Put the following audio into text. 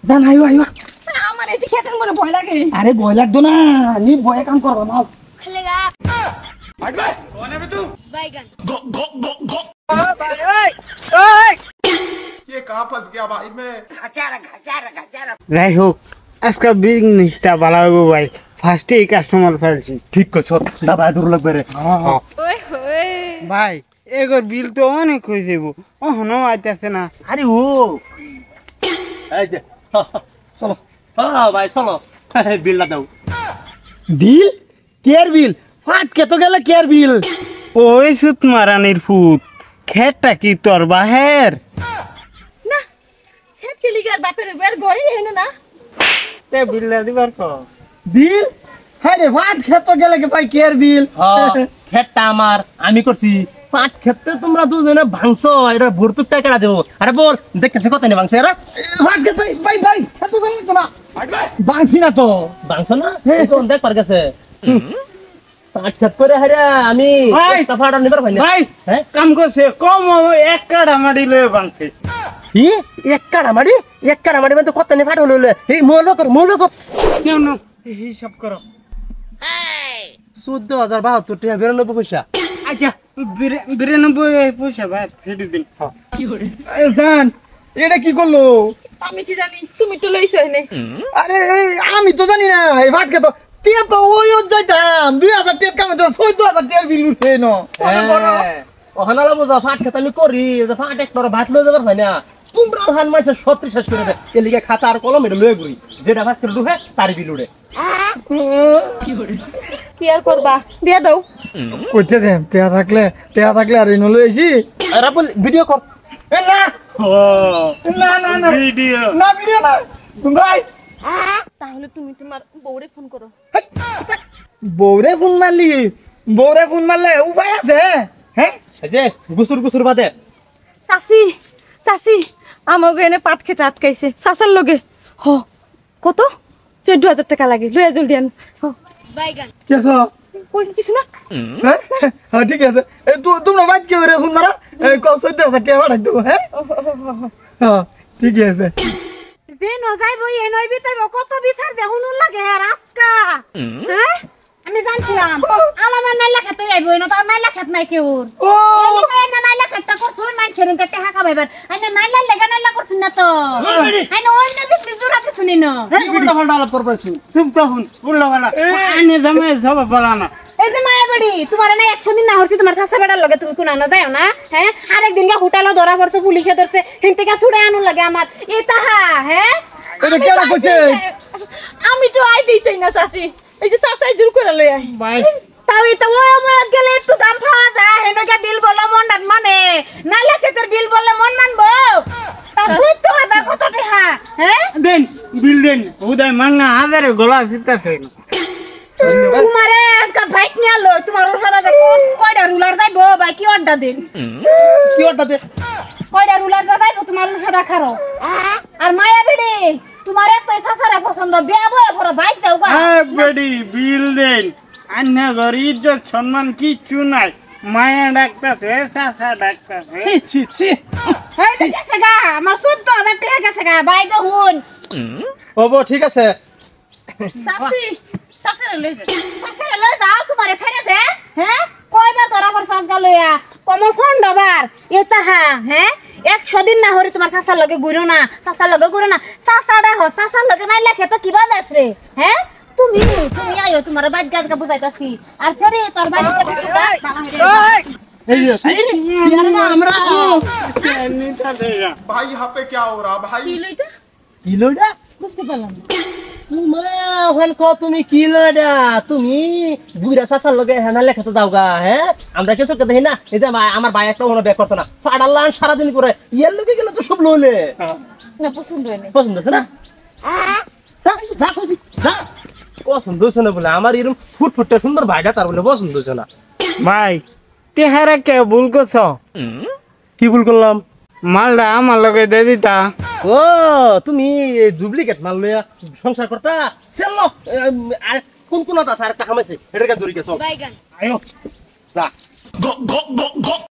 জান আইও আইও আমার এটি খেতের মনে ভয় লাগে। আরে ভয় লাগতো না নি ভয়ে কাম করবা নাও খেলেগা हट बे कौन है बे तू বাইগান ये कहां फंस गया भाई मैं যাই হোক আজকে বিজনেসটা ভালো হবে ভাই ফার্স্টে কাস্টমার ফেলছি ঠিক কইছ ডাবা দূর লাগবে রে ওই ওই ভাই এগোর বিল তো অনেক হয়ে যাব ওহনো আইতাছে না আরে ও এই যে চলো হ্যাঁ ভাই চলো বিলটা দাও বিল কেয়ার বিল ফাট কে তো গেলে কেয়ার বিল ওই সুত মারানির ফুট খেটটা কি তোর বাহের না খেত খেলিগার বাপের বের ঘরে হেনে না তে বিলটা দিবার কো বিল হ্যাঁ রে ফাট খেত তো গেলে কে ভাই কেয়ার বিল খেতটা আমার আমি করছি পাট খেতে তোমরা দুজনে ভাঙছো এটা ভর্তুক টাকা দেবো আরে বল দেখতেছে কত নে ভাঙছে এরা ফাট খেত ভাই ভাই ভাই খেত ভাঙছো না हट बे ভাঙছি না তো ভাঙছো না কোন দেখ পার গেছে পাট খেত করে হারে আমি ভাই! একটা ফাটা নিবার ভাই না ভাই হ্যাঁ কাম করছে কম এক কাড়া মারি লয়ে ভাঙছে কি এক কাড়া মারি মানে তো কত নে ফাট হলো এই মোলো কর নেও নেও হিসাব করো 14072 টাকা 92 পয়সা আচ্ছা 92 পয়সা ভাই ফেটি দিন জান এটা কি করলো আমি কি জানি তুমি তো লইছো এনে আরে আমি তো জানি না এই ফাট খেত টিয়া তো ওই যাইতাম 2000 টাকা কামে তো 14000 টাকা বিল উঠছে না ওখানে বুঝা ফাট খেত আমি করি যে ফাট এক তোর ভাত লয়ে যাবার ভাই না তোমরা ধান মাছের সব শেষ করে দে এলিগে খাতা আর কলম এটা লয়ে ঘুরি যেটা ভাত করে ঢুকে তার বিল উড়ে কি আর করবা দিয়া দাও কইতে দেম টিয়া থাকলে আর ইনো লই আইছি আরে বল ভিডিও কর এ না না ভিডিও না ভিডিও না ভাই তাহলে তুমি তোমার বউরে ফোন করো বউরে ফোন মারলে উপায় আছে হ্যাঁ যে গুসুর বাদে চাচি আমাকে এনে পাট খেতে আটকাইছে চাচার লগে হ কত 14000 টাকা লাগে লইয়া জলদি আন বাইগান কি আছে কই কিছু না হ্যাঁ ঠিক আছে এই তোমরা বাইক কে রে ফোন মারা এই কল 14000 টাকা বাড়াই দেবো হ্যাঁ হ্যাঁ ঠিক আছে যে ন যাইবো এ নই বিতাইব কত বিচার যে হুনুন লাগে হ্যাঁ রাস্কা হ্যাঁ আমি জানছিলাম আলামের নাই লেখা তো আইবো না তার নাই লেখাত নাই কেউ ও এনে নাই লেখাটা করছুন নাই ছেড়ে তে টাকা পাইবেন আইনা নাই লেখা নাই লেখা করছুন না তো আইনা অন্য বিক্রি জোড়াতে শুনি না এই উল্টা পাল্টা আলাপ করবাছি চুপ তখন উল্লা বালা আনে জামে সব বলা না এই যে মায়া বাড়ি তোমার না 100 দিন না হরছি তোমার চাচা বেটার লগে তুমি কোন না যাও না হ্যাঁ আরেকদিন গা হোটেলে ধরা পড়ছে পুলিশে ধরছে হিনতে কা ছুড়ে আনুন লাগে আমার এ তাহা হ্যাঁ এটা কেডা কইছে আমি তো আইডি চাই না চাচি এই যে চাচাই জোর করে লই আই ভাই তাও এটা ওই আমার গেলে তো দাম পাওয়া যায় হেনকা বিল বলে মন ডান মানে না লেখেতের বিল বলে মন মানবো তা বুঝ তো আদা কত টাকা হ্যাঁ দেন বিল দেন উদয় মান্না হাজারে গলা দিতেছে তোমারে আজকে বাইক নিয়ে আলো তোমার ওর সাথে কয়টা রুলার যাইবো ভাই কি অর্ডার দিন কি ওটা দে কয়টা রুলার যাইবো তোমার ওর সাথে খারো আর মায়া বেডি তোমার এত সাসারে পছন্দ বিয়া বয়ে পড়ো বাইক যাও গা বেডি বিল দেন আন্না ঘর ইজ্জত সম্মান কিচ্ছু নাই মায়া ডাকতেছে চাচা ডাকতেছে ছি এই যে গেছে গা আমার 14000 টাকা গেছে গা ভাই দেখুন ওবো ঠিক আছে সাসি সাসরে লই যাও তোমারে ছেড়ে দে হ্যাঁ কয়বার ধরা পড়ছ আজকা লইয়া কমর ফোন ডবার এটা হ্যাঁ 100 দিন না হরি তোমার চাচার লগে ঘুরো না চাচাডা হ চাচার লগে নাই লেখে তো কিবা দাস রে হ্যাঁ তুমি আইও তোমার বাইক গাজকা বুঝাইতাছি আর ফেরে তোর বাইকে এই আমরা भाई यहाँ पे क्या हो रहा भाई কি লইতা কিলোডা বুঝতে পারলাম না তুমি কিলোডা তুমি বুড়া চাচার লগে হেনা লেখা তো যাওগা হ্যাঁ আমরা কিছু কে দেখি না এই যে আমার ভাই একটা ওনা ব্যাক করতে না ফাড়াল্লান সারাদিন করে ইয়ার লগে গেলে তো সব লইলে না পছন্দ হয়নি পছন্দ আছে না যা পছন্দ হচ্ছে না বলে আমার এরকম ফুটফুটটা সুন্দর ভাইটা তার বলে পছন্দ হচ্ছে না ভাই তেহারা কে ভুল করছ কি ভুল করলাম মালটা আমার লগে দে দিতা ও তুমি ডুপ্লিকেট মাল লইয়া সংসার করতা চলো আর কোন আছে আর একটা কামাইছে এটাকে দূরে গেছো বাইগান আয়ো যা